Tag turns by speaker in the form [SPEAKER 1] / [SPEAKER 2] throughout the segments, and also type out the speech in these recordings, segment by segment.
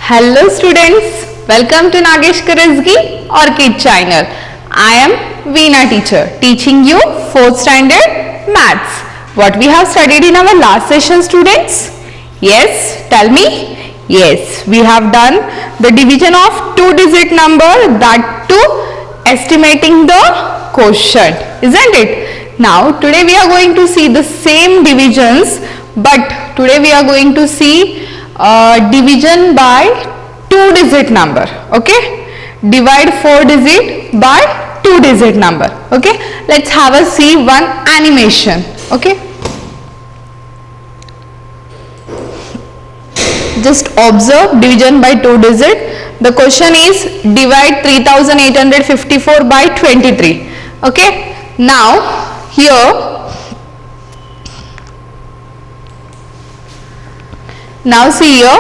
[SPEAKER 1] Hello students, welcome to Nagesh Karazgi Orchid channel. I am Veena teacher teaching you 4th standard maths. What we have studied in our last session students? Yes, tell me. Yes, we have done the division of 2-digit number, that too estimating the quotient, isn't it? Now today we are going to see the same divisions, but today we are going to see division by 2-digit number. Okay, divide 4-digit by 2-digit number. Okay, let's have a see one animation. Okay, just observe division by 2-digit. The question is divide 3854 by 23. Okay, now here now see here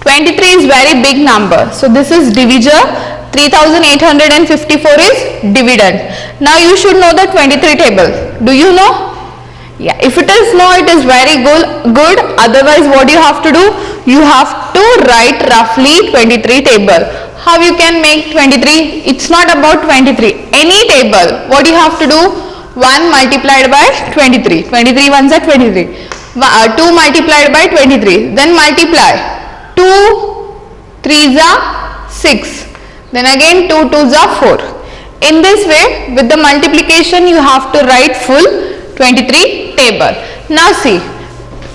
[SPEAKER 1] 23 is very big number, so this is divisor, 3854 is dividend. Now you should know the 23 table. Do you know? Yeah, if it is no, it is very good. Otherwise what you have to do? You have to write roughly 23 table. How you can make 23? It's not about 23. Any table, what you have to do? 1 multiplied by 23. 23 ones are 23. 2 multiplied by 23, then multiply 2 3s are 6, then again 2 2s are 4. In this way, with the multiplication you have to write full 23 table. Now see,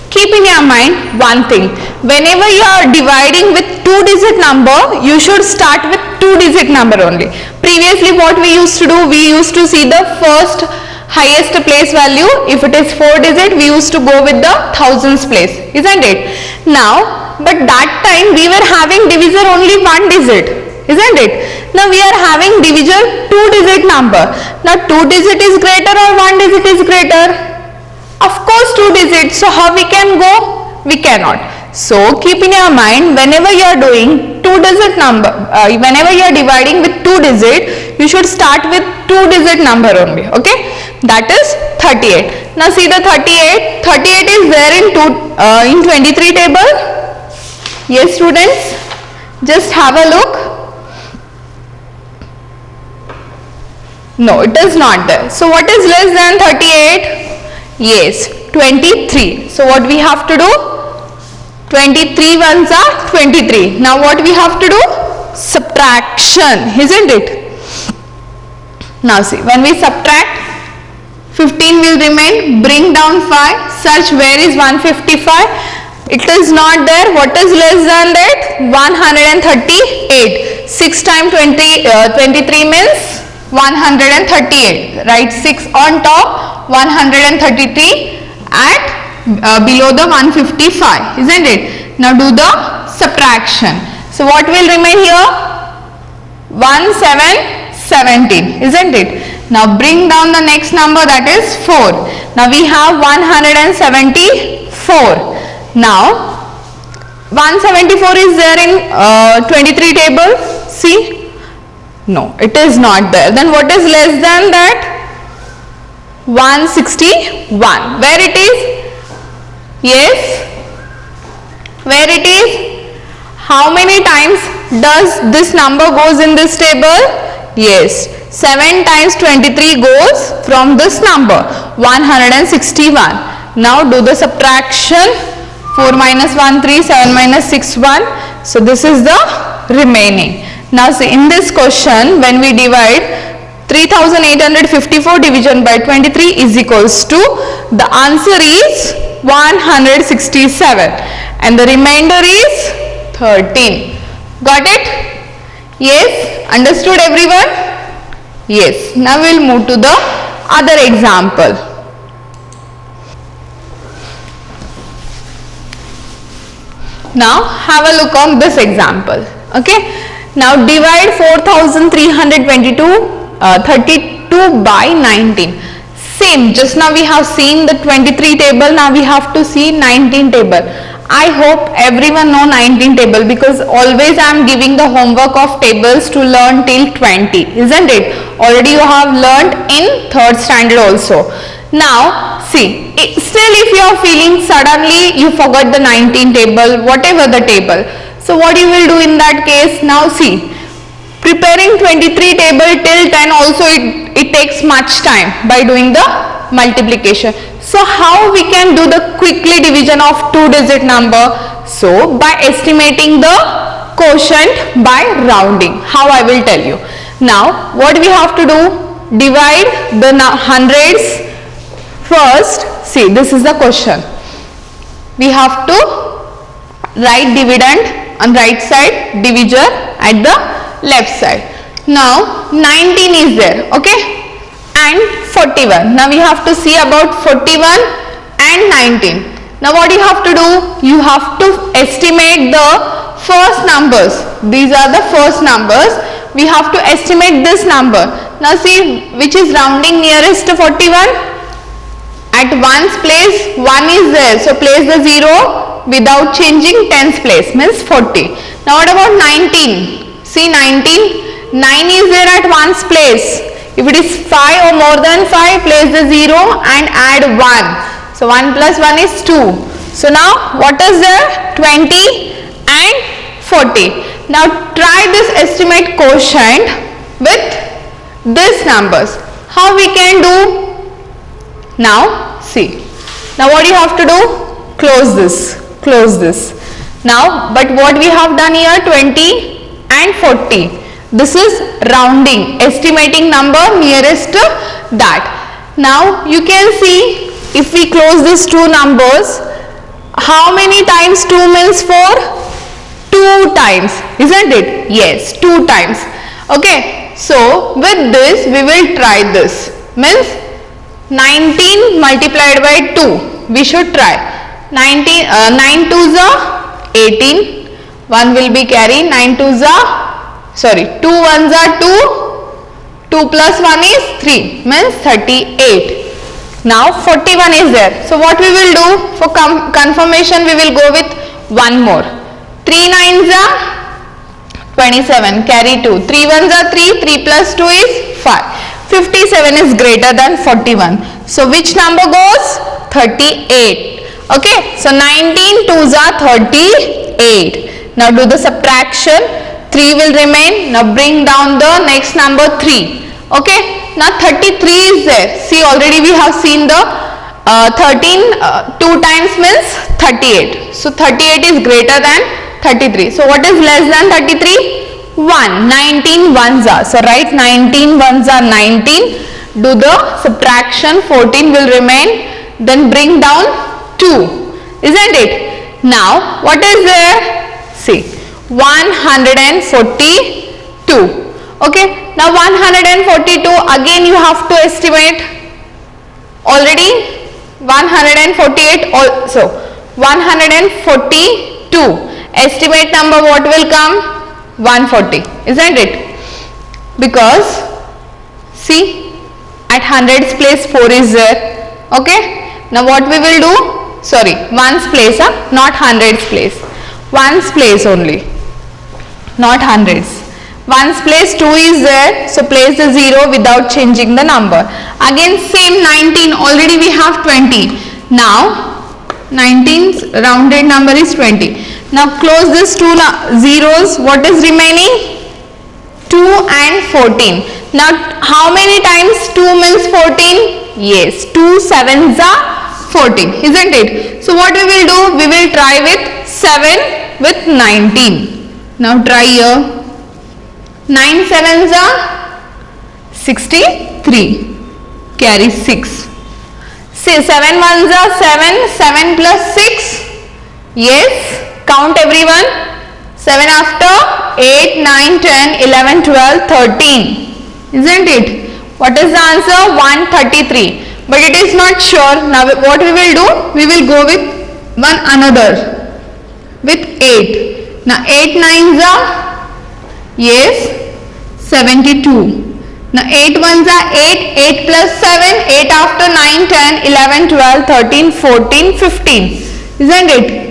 [SPEAKER 1] keep in your mind one thing, whenever you are dividing with 2-digit number, you should start with 2-digit number only. Previously what we used to do, we used to see the first highest place value. If it is 4-digit, we used to go with the thousands place, isn't it? Now, but that time we were having divisor only 1 digit, isn't it? Now we are having divisor 2-digit number. Now 2-digit is greater or 1 digit is greater? Of course 2 digits. So how we can go? We cannot. So keep in your mind, whenever you are doing 2-digit number, whenever you are dividing with 2 digit, you should start with 2-digit number only. Okay, that is 38. Now see the 38. 38 is there in 23 table. Yes students, just have a look. No, it is not there. So what is less than 38? Yes, 23. So what we have to do? 23 ones are 23. Now what we have to do? Subtraction, isn't it? Now see, when we subtract, 15 will remain, bring down 5, search where is 155. It is not there. What is less than that? 138. 6 times 23 means 138. Write 6 on top, 133 at below the 155, isn't it? Now do the subtraction. So what will remain here? 17, isn't it? Now bring down the next number, that is 4. Now we have 174. Now 174 is there in 23 table. See? No, it is not there. Then what is less than that? 161. Where it is? Yes, where it is? How many times does this number goes in this table? Yes, 7 times 23 goes from this number, 161. Now do the subtraction. 4 minus 1, 3, 7 minus 6, 1. So this is the remaining. Now see, in this question, when we divide 3854 division by 23 is equals to, the answer is 167 and the remainder is 13. Got it? Yes? Understood everyone? Yes. Now we will move to the other example. Now have a look on this example. Okay. Now divide 4332 by 19. Same, just now we have seen the 23 table, now we have to see 19 table. I hope everyone know 19 table, because always I am giving the homework of tables to learn till 20, isn't it? Already you have learned in 3rd standard also. Now see, still if you are feeling suddenly you forgot the 19 table, whatever the table, So what you will do in that case? Now see, preparing 23 table till 10 also it takes much time by doing the multiplication. So how we can do the quickly division of 2-digit number? So by estimating the quotient by rounding. How I will tell you. Now what we have to do? Divide the hundreds first. See, this is the question. We have to write dividend on right side, divisor at the left side. Now 19 is there, okay, and 41. Now we have to see about 41 and 19. Now what you have to do? You have to estimate the first numbers. These are the first numbers. We have to estimate this number. Now see, which is rounding nearest to 41? At ones place 1 is there, so place the 0 without changing tens place, means 40. Now what about 19? See 19, 9 is there at ones place. If it is 5 or more than 5, place the 0 and add 1. So 1 plus 1 is 2. So now what is there? 20 and 40. Now try this estimate quotient with these numbers. How we can do? Now see. Now what you have to do? Close this. Close this. Now but what we have done here? 20 and 40. This is rounding, estimating number nearest to that. Now you can see, if we close these two numbers, how many times 2 means 4? 2 times, isn't it? Yes, 2 times. Okay, so with this we will try this. Means 19 multiplied by 2. We should try. 9 2s are 18. 1 will be carry. 9 2s are, sorry, 2 1s are 2. 2 plus 1 is 3. Means 38. Now 41 is there. So what we will do? For confirmation we will go with one more. 3 9s are 27. Carry 2. 3 1s are 3. 3 plus 2 is 5. 57 is greater than 41. So which number goes? 38. Okay. So 19 2s are 38. Now do the subtraction. 3 will remain. Now bring down the next number 3. Okay. Now 33 is there. See, already we have seen the 2 times means 38. So 38 is greater than 33. So what is less than 33? 1. 19 ones are. So write 19 ones are 19. Do the subtraction. 14 will remain. Then bring down 2. Isn't it? Now what is there? See, 142. Okay. Now 142, again you have to estimate. Already 148 also. 142. Estimate number what will come? 140. Isn't it? Because see, at hundreds place 4 is there. Okay. Now what we will do? Sorry, ones place, not hundreds place. Ones place only, not hundreds. Ones place 2 is there, so place the 0 without changing the number. Again same 19, already we have 20. Now 19's rounded number is 20. Now close this 2 zeros. What is remaining? 2 and 14. Now how many times 2 means 14? Yes, 2 sevens are 14, isn't it? So what we will do? We will try with 7 with 19. Now try here. 9 sevens are 63. Carry 6. Say 7 ones are 7. 7 plus 6. Yes. Count everyone. 7 after 8, 9, 10, 11, 12, 13. Isn't it? What is the answer? 133. But it is not sure. Now what we will do? We will go with one another. With 8. Now 8 nines are, yes, 72. Now 8 ones are 8. 8 plus 7. 8 after 9, 10, 11, 12, 13, 14, 15. Isn't it?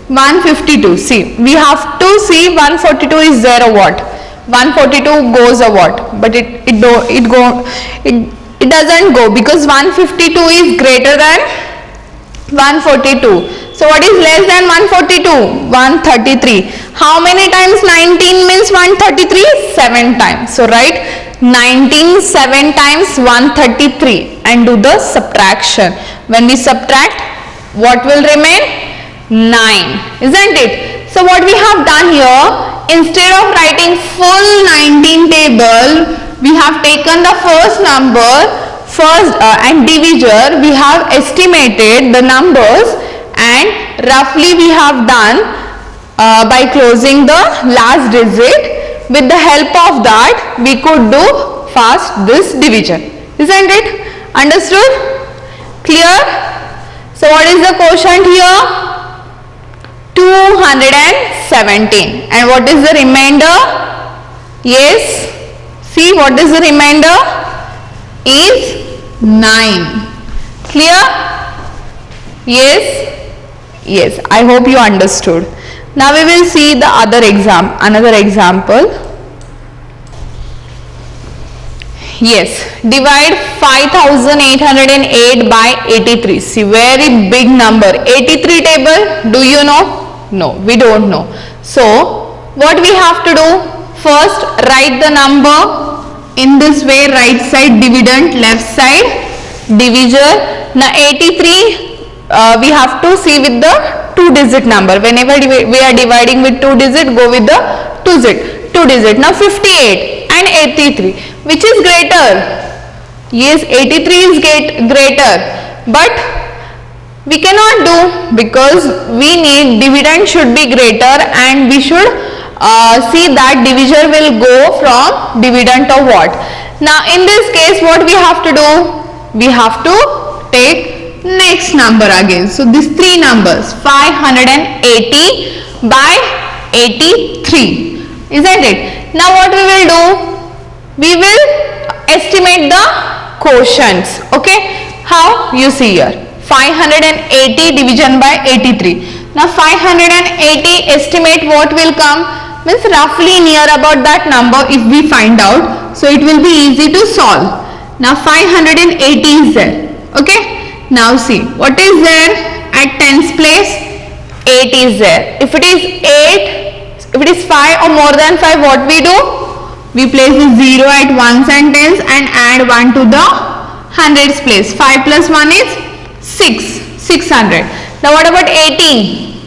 [SPEAKER 1] 152. See, we have to see 142 is there or what. 142 goes or what. But it doesn't go because 152 is greater than 142. So what is less than 142? 133. How many times 19 means 133? 7 times. So write 19 7 times 133 and do the subtraction. When we subtract, what will remain? 9, isn't it? So what we have done here, instead of writing full 19 table, we have taken the first number and divisor, we have estimated the numbers and roughly we have done by closing the last digit. With the help of that, we could do fast this division, isn't it? Understood? Clear? So what is the quotient here? 217. And what is the remainder? Yes. See, what is the remainder? Is 9. Clear? Yes. Yes. I hope you understood. Now we will see the another example. Yes. Divide 5808 by 83. See, very big number. 83 table. Do you know? No, we don't know. So, what we have to do? First, write the number in this way, right side dividend, left side divisor. Now, 83, we have to see with the 2-digit number. Whenever we are dividing with 2 digit, go with the 2 digit. Now, 58 and 83, which is greater? Yes, 83 is greater, but we cannot do because we need dividend should be greater and we should see that divisor will go from dividend of what. Now in this case what we have to do? We have to take next number again. So these 3 numbers 580 by 83, isn't it? Now what we will do? We will estimate the quotients. Okay, how? You see here 580 division by 83. Now 580 estimate what will come? Means roughly near about that number if we find out. So it will be easy to solve. Now 580 is there. Okay. Now see what is there at tens place? 8 is there. If it is 8, if it is 5 or more than 5, what we do? We place the 0 at ones and tens and add 1 to the hundreds place. 5 plus 1 is 600. Now what about 80?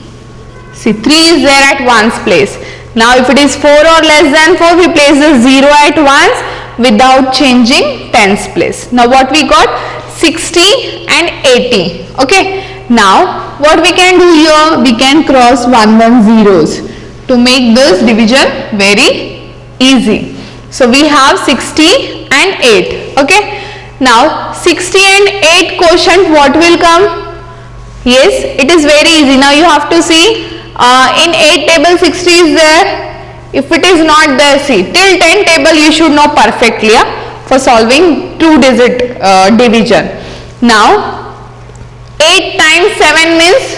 [SPEAKER 1] See 3 is there at ones place. Now if it is 4 or less than 4, we place the 0 at ones without changing tens place. Now what we got? 60 and 80. Okay. Now what we can do here? We can cross 1 zeros to make this division very easy. So we have 60 and 8. Okay. Now 60 and 8 quotient what will come? Yes, it is very easy. Now you have to see in 8 table 60 is there. If it is not there, see till 10 table you should know perfectly for solving 2-digit division. Now 8 times 7 means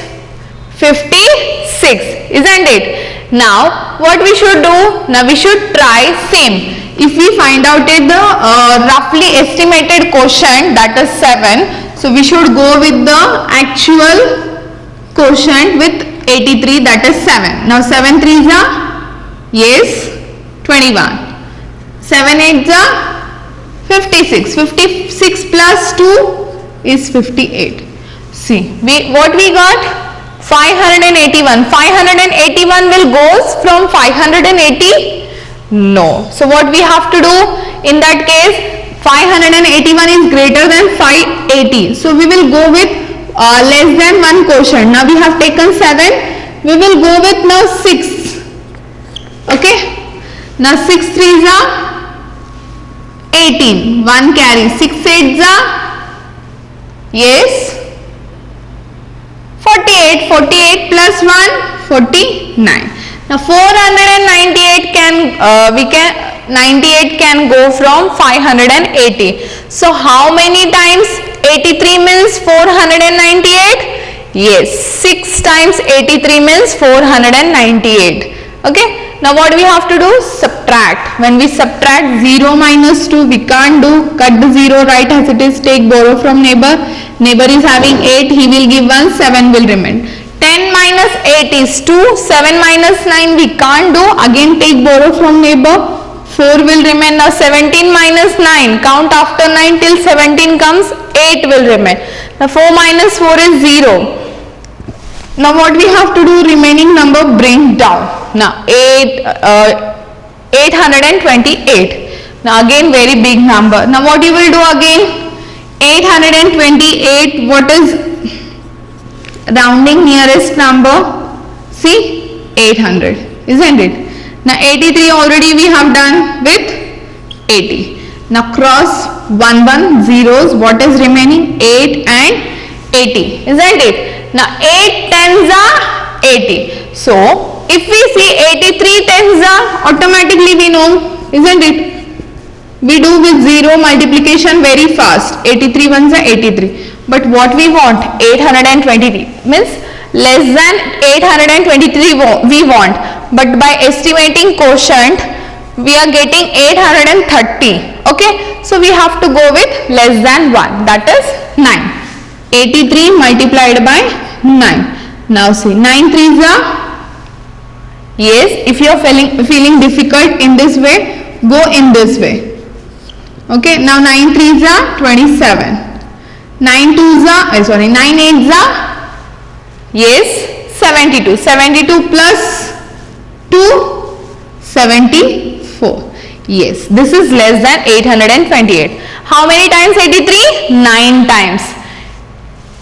[SPEAKER 1] 56, isn't it? Now what we should do? Now we should try same. If we find out the roughly estimated quotient, that is 7, so we should go with the actual quotient with 83, that is 7. Now 7 3s are, yes, 21. 7 8s are 56. 56 plus 2 is 58. See, what we got? 581. 581 will goes from 580? No. So what we have to do in that case? 581 is greater than 580. So we will go with less than 1 quotient. Now we have taken 7. We will go with now 6. Okay. Now 6 3s are 18. 1 carry. 6 8s are, yes, 48. 48 plus 1, 49. Now 498 98 can go from 580. So how many times 83 means 498? Yes, 6 times 83 means 498. Okay. Now what we have to do? Subtract. When we subtract 0 minus 2, we can't do cut the 0 right as it is. Take borrow from neighbor. Neighbor is having 8, he will give 1, 7 will remain. 10 10 minus 8 is 2. 7 minus 9 we can't do. Again take borrow from neighbor. 4 will remain. Now 17 minus 9. Count after 9 till 17 comes. 8 will remain. Now 4 minus 4 is 0. Now what we have to do? Remaining number bring down. Now 828. Now again very big number. Now what you will do again? 828, what is rounding nearest number? See, 800, isn't it? Now 83 already we have done with 80. Now cross 1 1 zeros, what is remaining? 8 and 80, isn't it? Now 8 tens are 80. So if we see 83 tens are, automatically we know, isn't it? We do with 0 multiplication very fast. 83 ones are 83. But what we want? 823. Means less than 823 we want. But by estimating quotient, we are getting 830. Okay. So we have to go with less than 1. That is 9. 83 multiplied by 9. Now see, 9 threes are. Yes, if you are feeling difficult in this way, go in this way. Okay, now 9 threes are 27. 9 twos are, 9 eights are, yes, 72. 72 plus 2, 74. Yes, this is less than 828. How many times 83? 9 times.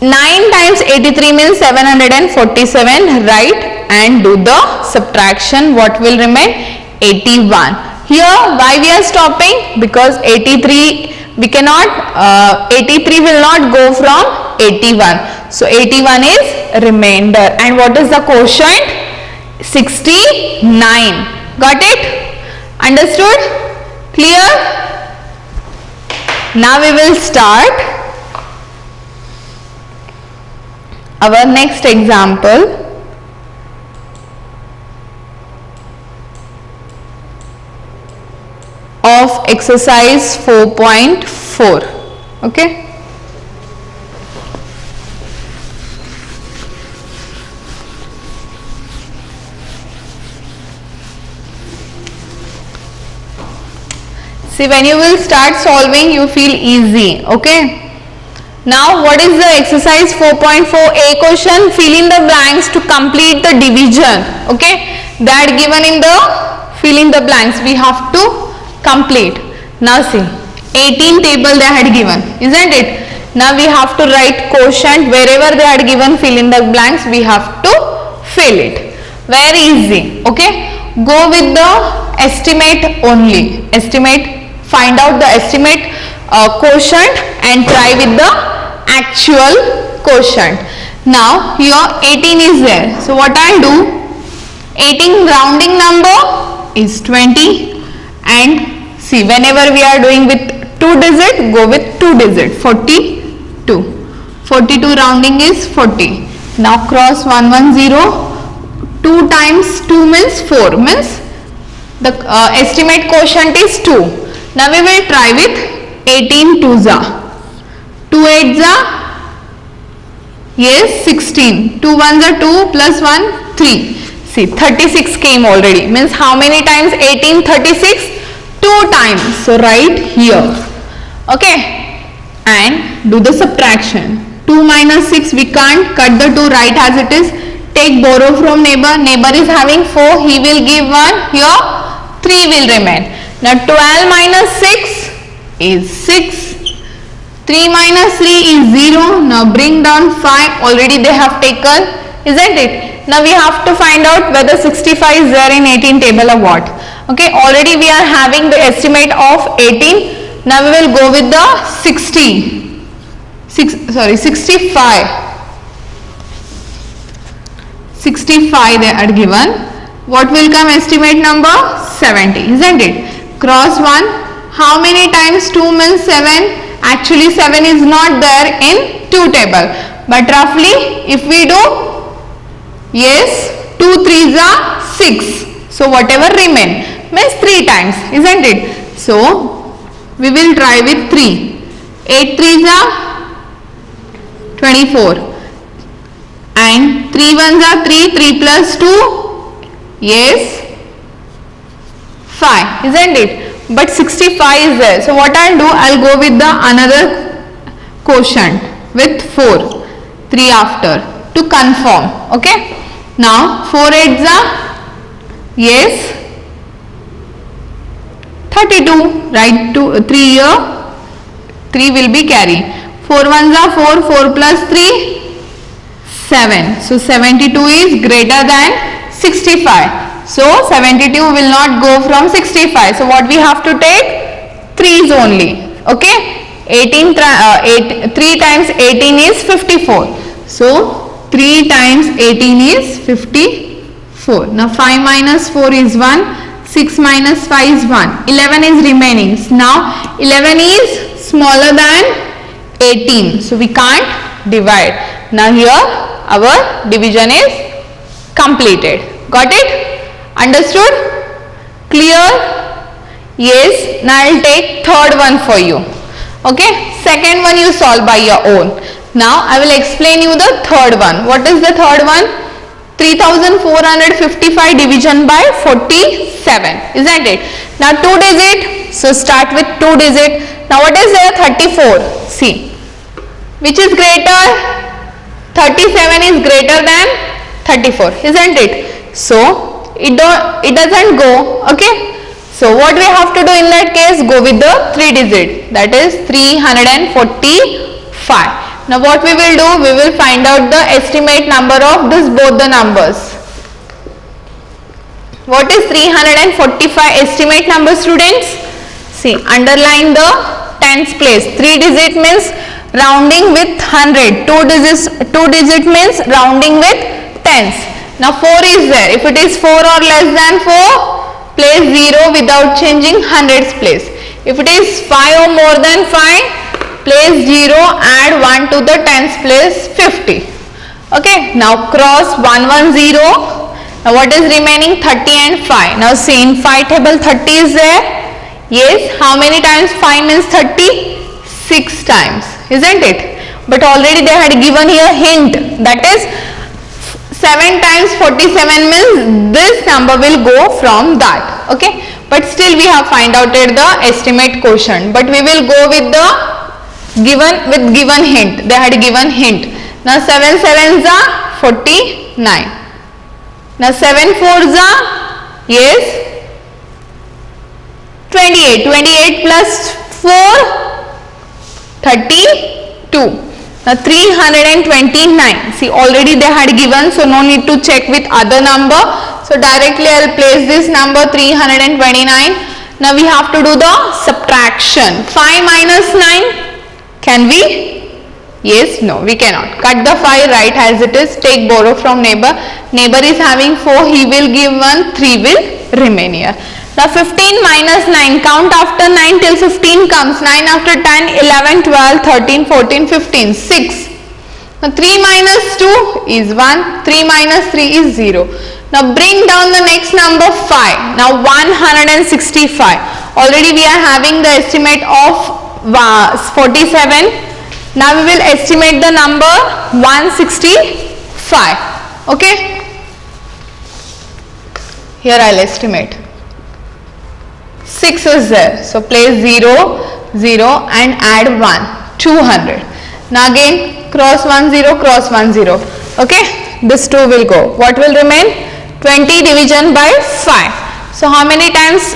[SPEAKER 1] 9 times 83 means 747, right? And do the subtraction. What will remain? 81. Here why we are stopping? Because 83 we cannot, 83 will not go from 81. So 81 is remainder. And what is the quotient? 69. Got it? Understood? Clear? Now we will start our next example. Of exercise 4.4. Okay. See, when you will start solving, you feel easy. Okay. Now, what is the exercise 4.4a question? Fill in the blanks to complete the division. Okay. That given in the fill in the blanks. We have to complete. Now see, 18 table they had given, isn't it? Now we have to write quotient. Wherever they had given fill in the blanks, we have to fill it. Very easy. Okay. Go with the estimate only. Estimate, find out the estimate quotient and try with the actual quotient. Now here 18 is there. So what I'll do? 18 rounding number is 20. And see, whenever we are doing with 2 digit, go with 2 digit. 42. 42 rounding is 40. Now cross 110. 2 times 2 means 4. Means the estimate quotient is 2. Now we will try with 18 twos are. 2 eights are, yes, 16. 2 ones are 2 plus 1, 3. See, 36 came already. Means how many times 18, 36? 2 times. So write here. Okay. And do the subtraction. 2 minus 6 we can't. Cut the 2, write as it is. Take borrow from neighbor. Neighbor is having 4. He will give 1. Here 3 will remain. Now 12 minus 6 is 6. 3 minus 3 is 0. Now bring down 5. Already they have taken. Isn't it? Now we have to find out whether 65 is there in 18 table or what. Okay, already we are having the estimate of 18. Now we will go with the 65. 65 they are given. What will come estimate number? 70, isn't it? Cross 1. How many times 2 means 7? Actually 7 is not there in 2 table. But roughly if we do, yes, 2 threes are 6. So whatever remain means 3 times, isn't it? So we will try with 3. 8 threes are 24. and 3 ones are 3, 3 plus 2, yes, 5, isn't it? But 65 is there. So what I'll do, I'll go with the another quotient with 4, 3 after to confirm. Okay. Now 4 8s are, yes, 32. Write 3 here. 3 will be carry. 4 ones are 4, 4 plus 3, 7. So 72 is greater than 65. So 72 will not go from 65. So what we have to take? 3's only. Okay. 3 times 18 is 54. So 3 times 18 is 54. Now 5 minus 4 is 1. 6 minus 5 is 1. 11 is remaining. Now 11 is smaller than 18. So we can't divide. Now here our division is completed. Got it? Understood? Clear? Yes. Now I will take third one for you. Okay. Second one you solve by your own. Now I will explain you the third one. What is the third one? 3455 division by 47. Isn't it? Now 2 digit. So start with 2 digit. Now what is there? 34. See. Which is greater? 37 is greater than 34, isn't it? So it doesn't go. Okay. So what we have to do in that case? Go with the 3 digit. That is 345. Now what we will do? We will find out the estimate number of both the numbers. What is 345 estimate number, students? See, underline the tens place. 3 digit means rounding with 100. 2 digit means rounding with tens. Now 4 is there. If it is 4 or less than 4, place 0 without changing hundreds place. If it is 5 or more than 5, place 0, add 1 to the tens place, 50. Okay. Now cross 110. Now what is remaining? 30 and 5. Now see, in 5 table 30 is there. Yes. How many times 5 means 30? 6 times. Isn't it? But already they had given here hint. That is 7 times 47 means this number will go from that. Okay. But still we have find out the estimate quotient. But we will go with the given hint. They had given hint. Now 7 sevens are 49. Now 7 fours are, yes, 28. 28 plus 4, 32. Now 329. See, already they had given, so no need to check with other number. So directly I will place this number 329. Now we have to do the subtraction. 5 minus 9. Can we? Yes, no, we cannot. Cut the 5, write as it is. Take borrow from neighbor. Neighbor is having 4, he will give 1, 3 will remain here. Now 15 minus 9, count after 9 till 15 comes. 9 after 10, 11, 12, 13, 14, 15, 6. Now 3 minus 2 is 1, 3 minus 3 is 0. Now bring down the next number 5. Now 165. Already we are having the estimate of 47. Now we will estimate the number 165. Okay. Here I will estimate. 6 is there. So place 0, 0 and add 1. 200. Now again cross 1, 0, cross 1, 0. Okay. This 2 will go. What will remain? 20 division by 5. So how many times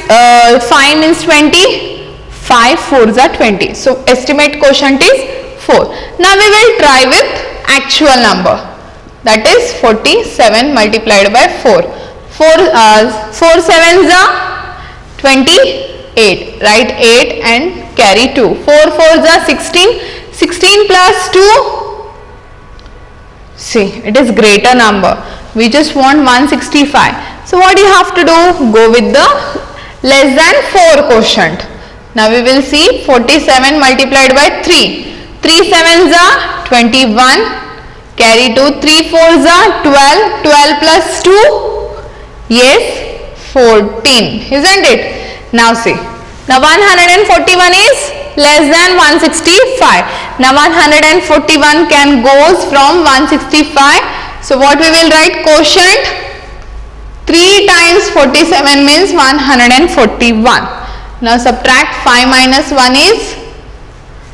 [SPEAKER 1] 5 means 20? 5 4s are 20. So estimate quotient is 4. Now we will try with actual number. That is 47 multiplied by 4. 4 sevens are 28. Write 8 and carry 2. 4 4s are 16. 16 plus 2. See, it is greater number. We just want 165. So what you have to do? Go with the less than 4 quotient. Now we will see 47 multiplied by 3. 3 sevens are 21. Carry 2. 3 fours are 12. 12 plus 2. Yes, 14. Isn't it? Now see. Now 141 is less than 165. Now 141 can goes from 165 So what we will write? Quotient 3 times 47 means 141. Now subtract 5 minus 1 is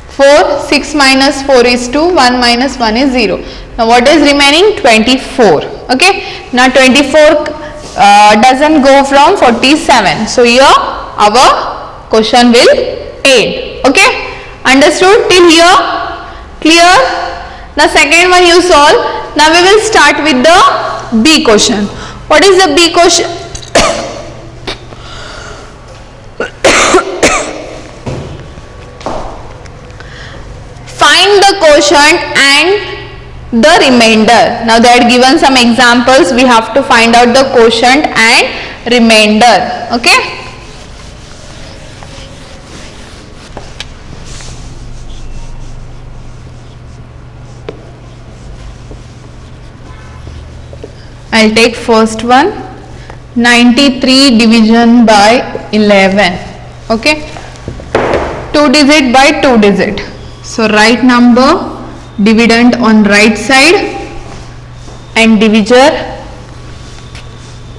[SPEAKER 1] 4, 6 minus 4 is 2, 1 minus 1 is 0. Now what is remaining? 24. Okay. Now 24 doesn't go from 47. So here our question will end. Okay. Understood till here? Clear? Now second one you solve. Now we will start with the B question. What is the B question? Find the quotient and the remainder. Now they are given some examples. We have to find out the quotient and remainder. Okay. I'll take first one. 93 division by 11. Okay. 2 digit by 2 digit. So write number, dividend on right side and divisor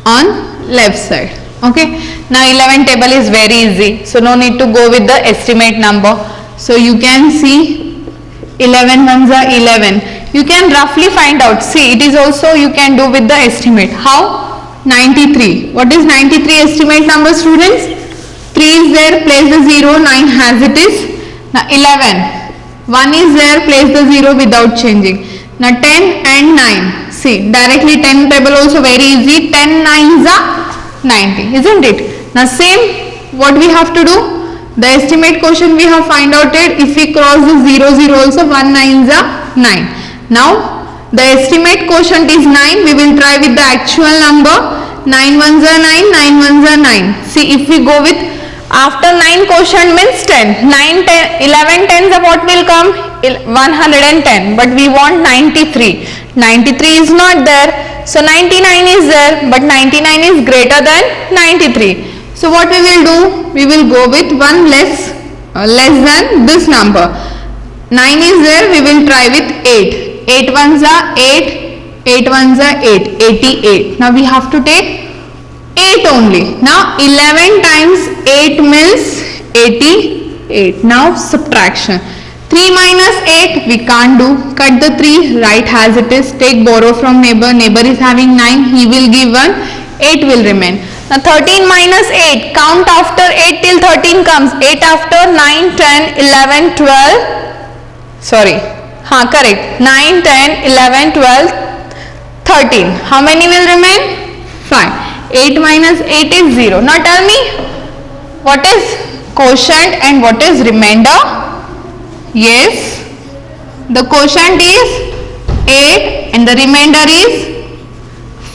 [SPEAKER 1] on left side. Okay. Now 11 table is very easy. So no need to go with the estimate number. So you can see 11 ones are 11. You can roughly find out. See, it is also you can do with the estimate. How? 93. What is 93 estimate number, students? 3 is there, place the 0, 9 has it is. Now 11. 1 is there, place the 0 without changing. Now 10 and 9. See, directly 10 table also very easy. 10 9s are 90, isn't it? Now same, what we have to do? The estimate quotient we have find out it. If we cross the 0 0 also, 1 9s are 9. Now the estimate quotient is 9. We will try with the actual number. 9 ones are 9, 9 ones are 9. See, if we go with after 9 quotient means 10. 9 10 11 tens of what will come? 110. But we want 93. 93 is not there. So 99 is there, but 99 is greater than 93. So what we will do? We will go with one less than this number. 9 is there, we will try with 8. 8 ones are 8, 8 ones are 8, 88. Now we have to take 8 only. Now 11 times 8 means 88. Now subtraction. 3 minus 8 we can't do. Cut the 3, write as it is. Take borrow from neighbor. Neighbor is having 9, he will give 1, 8 will remain. Now 13 minus 8, count after 8 till 13 comes. 8 after 9, 10, 11, 12. Sorry. Correct. 9, 10, 11, 12, 13. How many will remain? 5. 8 minus 8 is 0. Now tell me, what is quotient and what is remainder? Yes, the quotient is 8 and the remainder is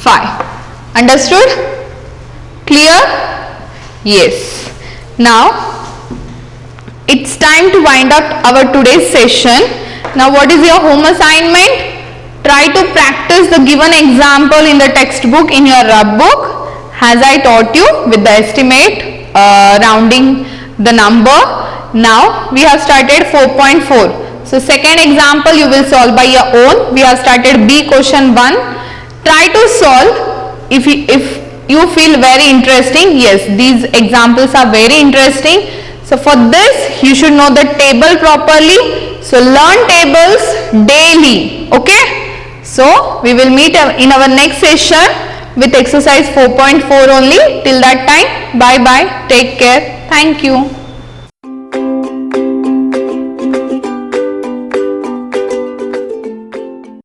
[SPEAKER 1] 5. Understood? Clear? Yes. Now, it's time to wind up our today's session. Now what is your home assignment? Try to practice the given example in the textbook in your rub book as I taught you with the estimate, rounding the number. Now we have started 4.4. So second example you will solve by your own. We have started B question 1. Try to solve if you feel very interesting. Yes, these examples are very interesting. So for this you should know the table properly. So learn tables daily. Okay. So we will meet in our next session with exercise 4.4 only. Till that time, bye bye. Take care. Thank you.